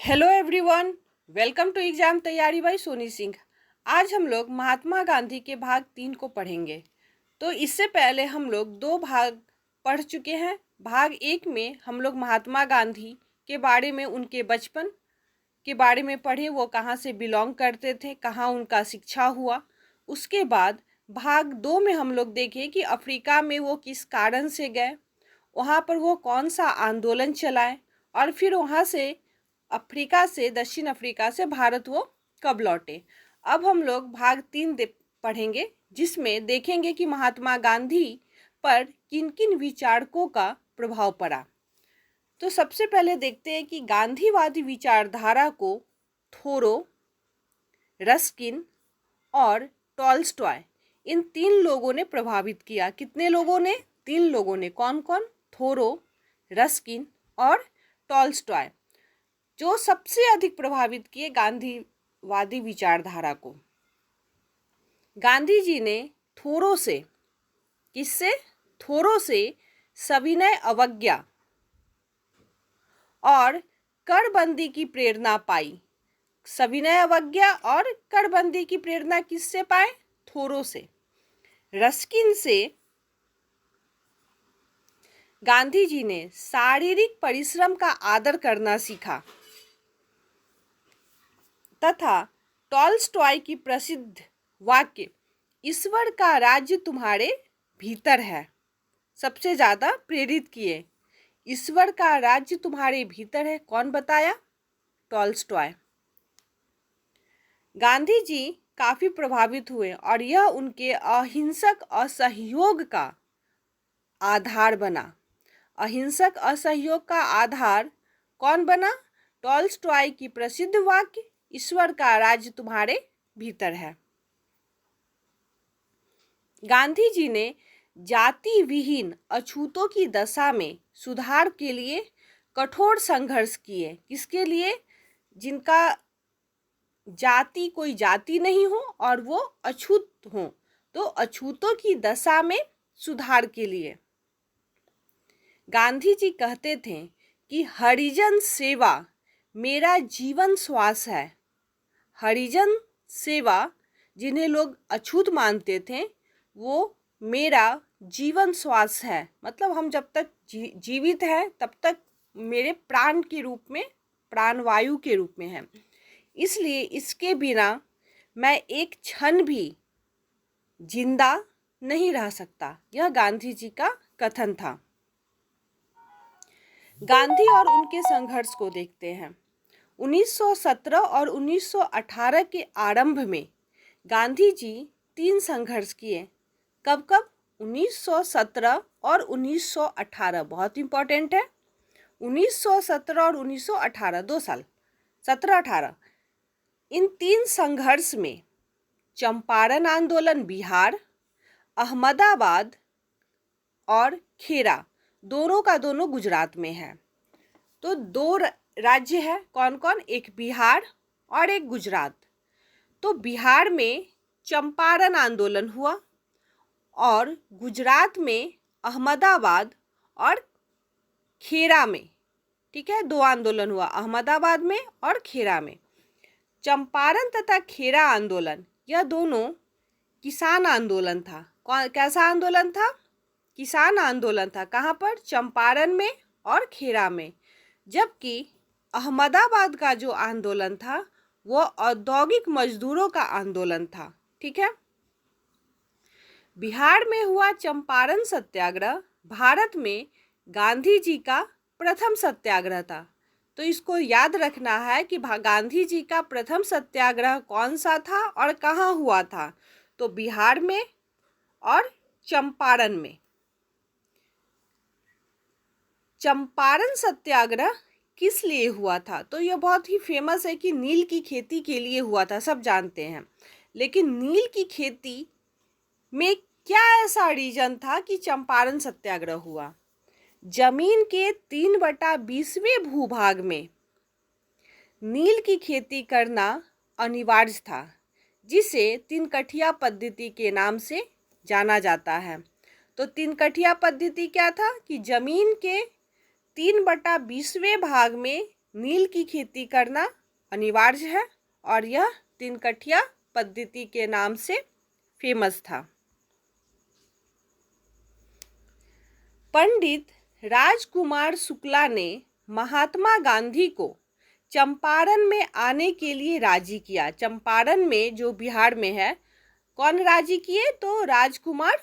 Hello everyone, welcome to exam तैयारी by Soni Singh. आज हम लोग महात्मा गांधी के भाग 3 को पढ़ेंगे। तो इससे पहले हम लोग 2 भाग पढ़ चुके हैं। भाग 1 में हम लोग महात्मा गांधी के बारे में, उनके बचपन के बारे में पढ़े, वो कहाँ से बिलोंग करते थे, कहाँ उनका शिक्षा हुआ। उसके बाद भाग 2 में हम लोग देखें कि अफ्रीका में वो किस कारण से गए, वहाँ पर वो कौन सा आंदोलन चलाए, और फिर वहाँ से अफ्रीका से, दक्षिण अफ्रीका से भारत वो कब लौटे। अब हम लोग भाग 3 पढ़ेंगे, जिसमें देखेंगे कि महात्मा गांधी पर किन किन विचारकों का प्रभाव पड़ा। तो सबसे पहले देखते हैं कि गांधीवादी विचारधारा को थोरो, रस्किन और टॉल्स्टॉय, इन 3 लोगों ने प्रभावित किया। कितने लोगों ने? 3 लोगों ने। कौन कौन? थोरो, रस्किन और टॉल्स्टॉय, जो सबसे अधिक प्रभावित किए गांधीवादी विचारधारा को। गांधी जी ने थोरो से, किससे? थोरो से सविनय अवज्ञा और करबंदी की प्रेरणा पाई। सविनय अवज्ञा और करबंदी की प्रेरणा किससे पाए? थोरो से। रस्किन से गांधी जी ने शारीरिक परिश्रम का आदर करना सीखा, तथा टॉल्स्टॉय की प्रसिद्ध वाक्य ईश्वर का राज्य तुम्हारे भीतर है सबसे ज्यादा प्रेरित किए। ईश्वर का राज्य तुम्हारे भीतर है, कौन बताया? टॉल्स्टॉय। गांधी जी काफी प्रभावित हुए और यह उनके अहिंसक असहयोग का आधार बना। अहिंसक असहयोग का आधार कौन बना? टॉल्स्टॉय की प्रसिद्ध वाक्य ईश्वर का राज्य तुम्हारे भीतर है। गांधी जी ने जाति विहीन अछूतों की दशा में सुधार के लिए कठोर संघर्ष किए। किसके लिए? जिनका जाति, कोई जाति नहीं हो और वो अछूत हो, तो अछूतों की दशा में सुधार के लिए। गांधी जी कहते थे कि हरिजन सेवा मेरा जीवन श्वास है। हरिजन सेवा, जिन्हें लोग अछूत मानते थे, वो मेरा जीवन श्वास है। मतलब हम जब तक जीवित हैं तब तक मेरे प्राण के रूप में, प्राणवायु के रूप में है। इसलिए इसके बिना मैं एक क्षण भी जिंदा नहीं रह सकता। यह गांधी जी का कथन था। गांधी और उनके संघर्ष को देखते हैं। 1917 और 1918 के आरंभ में गांधी जी 3 संघर्ष किए। कब कब? 1917 और 1918, बहुत इंपॉर्टेंट है। 1917 और 1918, 2 साल, 17-18। इन 3 संघर्ष में चंपारण आंदोलन बिहार, अहमदाबाद और खेरा, दोनों का दोनों गुजरात में है। तो 2 राज्य है, कौन कौन? एक बिहार और एक गुजरात। तो बिहार में चंपारण आंदोलन हुआ और गुजरात में अहमदाबाद और खेरा में, ठीक है, 2 आंदोलन हुआ, अहमदाबाद में और खेरा में। चंपारण तथा खेरा आंदोलन, यह दोनों किसान आंदोलन था। कैसा आंदोलन था? किसान आंदोलन था। कहाँ पर? चंपारण में और खेरा में। जबकि अहमदाबाद का जो आंदोलन था वो औद्योगिक मजदूरों का आंदोलन था। ठीक है। बिहार में हुआ चंपारण सत्याग्रह भारत में गांधी जी का प्रथम सत्याग्रह था। तो इसको याद रखना है कि गांधी जी का प्रथम सत्याग्रह कौन सा था और कहाँ हुआ था। तो बिहार में और चंपारण में। चंपारण सत्याग्रह किस लिए हुआ था? तो यह बहुत ही फेमस है कि नील की खेती के लिए हुआ था, सब जानते हैं। लेकिन नील की खेती में क्या ऐसा रीजन था कि चंपारण सत्याग्रह हुआ? जमीन के 3/20वें भूभाग में नील की खेती करना अनिवार्य था, जिसे 3 कठिया पद्धति के नाम से जाना जाता है। तो 3 कठिया पद्धति क्या था? कि जमीन के 3/20वें भाग में नील की खेती करना अनिवार्य है और यह तिनकठिया पद्धति के नाम से फेमस था। पंडित राजकुमार शुक्ला ने महात्मा गांधी को चंपारण में आने के लिए राजी किया। चंपारण में जो बिहार में है, कौन राजी किए? तो राजकुमार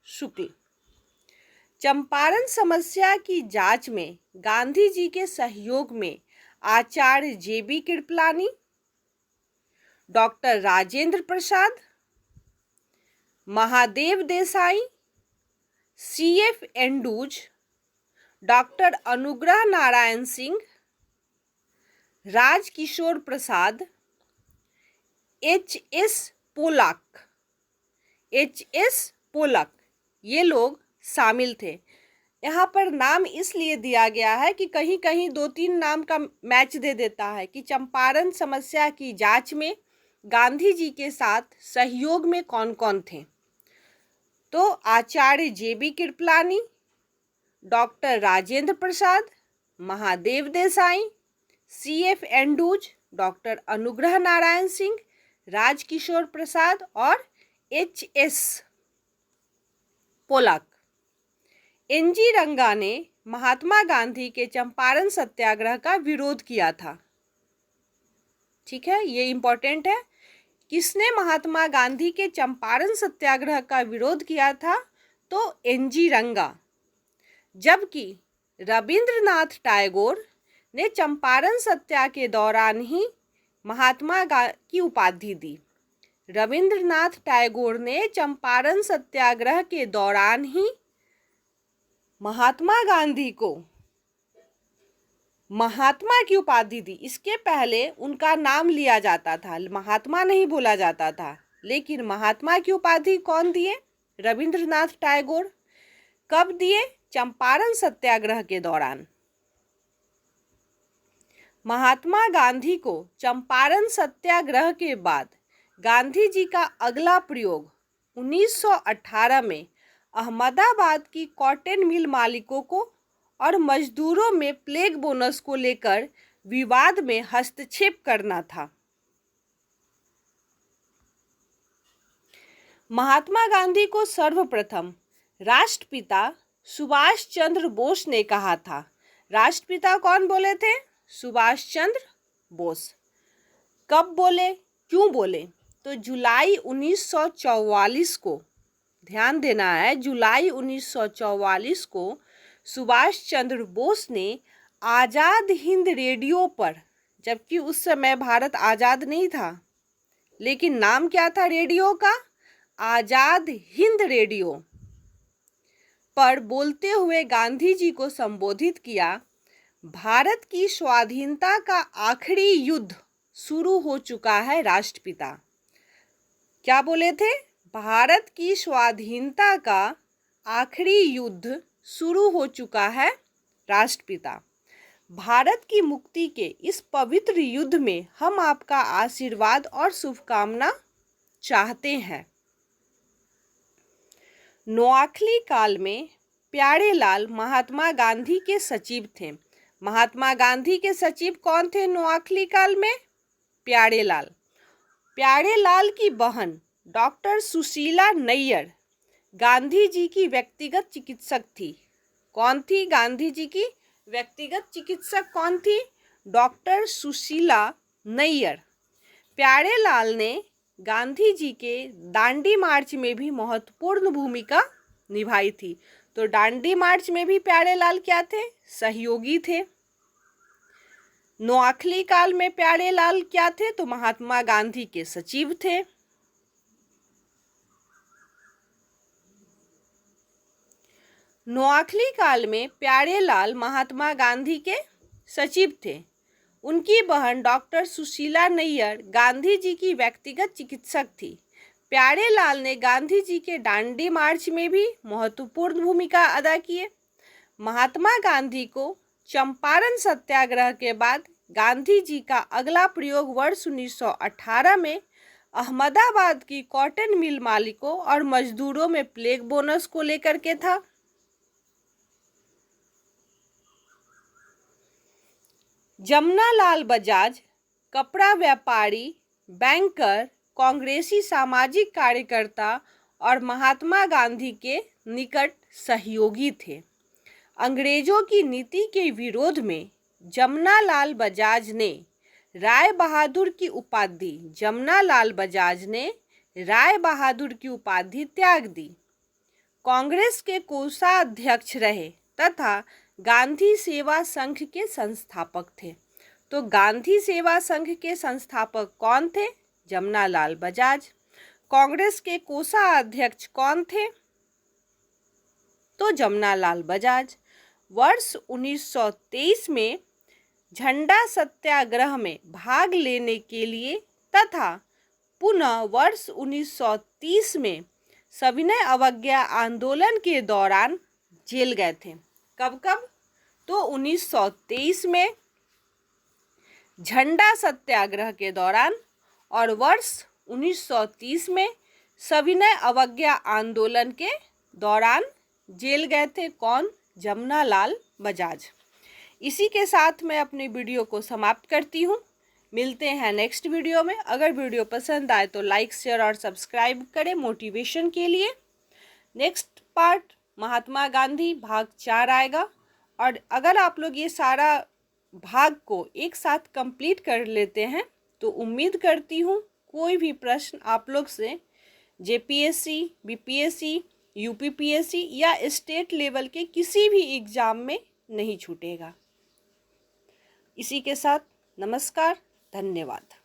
शुक्ल। चंपारण समस्या की जांच में गांधी जी के सहयोग में आचार्य जेबी Kripalani, doctor Rajendra Prasad, Mahadev Desai, CF एंडूज, doctor Anugrah Narayan Singh, Rajkishore प्रसाद, HS पोलक ये लोग शामिल थे। यहाँ पर नाम इसलिए दिया गया है कि कहीं कहीं 2-3 नाम का मैच दे देता है कि चंपारण समस्या की जांच में गांधी जी के साथ सहयोग में कौन कौन थे। तो आचार्य जेबी Kripalani, doctor Rajendra Prasad, Mahadev Desai, CF एंडूज, doctor Anugrah Narayan Singh, Rajkishore प्रसाद और HS पोलक। NG रंगा ने महात्मा गांधी के चंपारण सत्याग्रह का विरोध किया था। ठीक है, ये इम्पोर्टेंट है। किसने महात्मा गांधी के चंपारण सत्याग्रह का विरोध किया था? तो NG रंगा। जबकि रविंद्रनाथ टैगोर ने चंपारण सत्याग्रह के दौरान ही महात्मा की उपाधि दी। रविंद्रनाथ टैगोर ने चंपारण सत्याग्रह के दौरान ही महात्मा गांधी को महात्मा की उपाधि दी। इसके पहले उनका नाम लिया जाता था, महात्मा नहीं बोला जाता था, लेकिन महात्मा की उपाधि कौन दिए? रविंद्रनाथ टैगोर। कब दिए? चंपारण सत्याग्रह के दौरान। महात्मा गांधी को चंपारण सत्याग्रह के बाद गांधी जी का अगला प्रयोग 1918 में अहमदाबाद की कॉटन मिल मालिकों को और मजदूरों में प्लेग बोनस को लेकर विवाद में हस्तक्षेप करना था। महात्मा गांधी को सर्वप्रथम राष्ट्रपिता सुभाष चंद्र बोस ने कहा था। राष्ट्रपिता कौन बोले थे? सुभाष चंद्र बोस। कब बोले, क्यों बोले? तो जुलाई 1944 को, ध्यान देना है, जुलाई 1944 को सुभाष चंद्र बोस ने आज़ाद हिंद रेडियो पर, जबकि उस समय भारत आज़ाद नहीं था, लेकिन नाम क्या था रेडियो का? आज़ाद हिंद रेडियो पर बोलते हुए गांधी जी को संबोधित किया। भारत की स्वाधीनता का आखिरी युद्ध शुरू हो चुका है राष्ट्रपिता। क्या बोले थे? भारत की स्वाधीनता का आखिरी युद्ध शुरू हो चुका है राष्ट्रपिता। भारत की मुक्ति के इस पवित्र युद्ध में हम आपका आशीर्वाद और शुभकामना चाहते हैं। नोआखली काल में प्यारेलाल महात्मा गांधी के सचिव थे। महात्मा गांधी के सचिव कौन थे नोआखली काल में? प्यारेलाल। प्यारेलाल की बहन डॉक्टर सुशीला नैयर गांधी जी की व्यक्तिगत चिकित्सक थी। कौन थी गांधी जी की व्यक्तिगत चिकित्सक? कौन थी? डॉक्टर सुशीला नैयर। प्यारेलाल ने गांधी जी के दांडी मार्च में भी महत्वपूर्ण भूमिका निभाई थी। तो दांडी मार्च में भी प्यारेलाल क्या थे? सहयोगी थे। नोआखली काल में प्यारेलाल क्या थे? तो महात्मा गांधी के सचिव थे। नोआखली काल में प्यारेलाल महात्मा गांधी के सचिव थे। उनकी बहन डॉक्टर सुशीला नैयर गांधी जी की व्यक्तिगत चिकित्सक थी। प्यारेलाल ने गांधी जी के दांडी मार्च में भी महत्वपूर्ण भूमिका अदा किए। महात्मा गांधी को चंपारण सत्याग्रह के बाद गांधी जी का अगला प्रयोग वर्ष 1918 में अहमदाबाद की कॉटन मिल मालिकों और मजदूरों में प्लेग बोनस को लेकर के था। जमनालाल बजाज कपड़ा व्यापारी, बैंकर, कांग्रेसी सामाजिक कार्यकर्ता और महात्मा गांधी के निकट सहयोगी थे। अंग्रेजों की नीति के विरोध में जमनालाल बजाज ने राय बहादुर की उपाधि त्याग दी। कांग्रेस के कोषाध्यक्ष रहे तथा गांधी सेवा संघ के संस्थापक थे। तो गांधी सेवा संघ के संस्थापक कौन थे? जमनालाल बजाज। कांग्रेस के कोषाध्यक्ष कौन थे? तो जमनालाल बजाज। वर्ष 1923 में झंडा सत्याग्रह में भाग लेने के लिए तथा पुनः वर्ष 1930 में सविनय अवज्ञा आंदोलन के दौरान जेल गए थे। कब? तो 1923 में झंडा सत्याग्रह के दौरान और वर्ष 1930 में सविनय अवज्ञा आंदोलन के दौरान जेल गए थे। कौन? जमनालाल बजाज। इसी के साथ मैं अपनी वीडियो को समाप्त करती हूँ। मिलते हैं नेक्स्ट वीडियो में। अगर वीडियो पसंद आए तो लाइक, शेयर और सब्सक्राइब करें मोटिवेशन के लिए। नेक्स्ट पार्ट महात्मा गांधी भाग 4 आएगा। और अगर आप लोग ये सारा भाग को एक साथ कंप्लीट कर लेते हैं तो उम्मीद करती हूँ कोई भी प्रश्न आप लोग से जेपीएससी, बीपीएससी, यूपीपीएससी या स्टेट लेवल के किसी भी एग्ज़ाम में नहीं छूटेगा। इसी के साथ नमस्कार, धन्यवाद।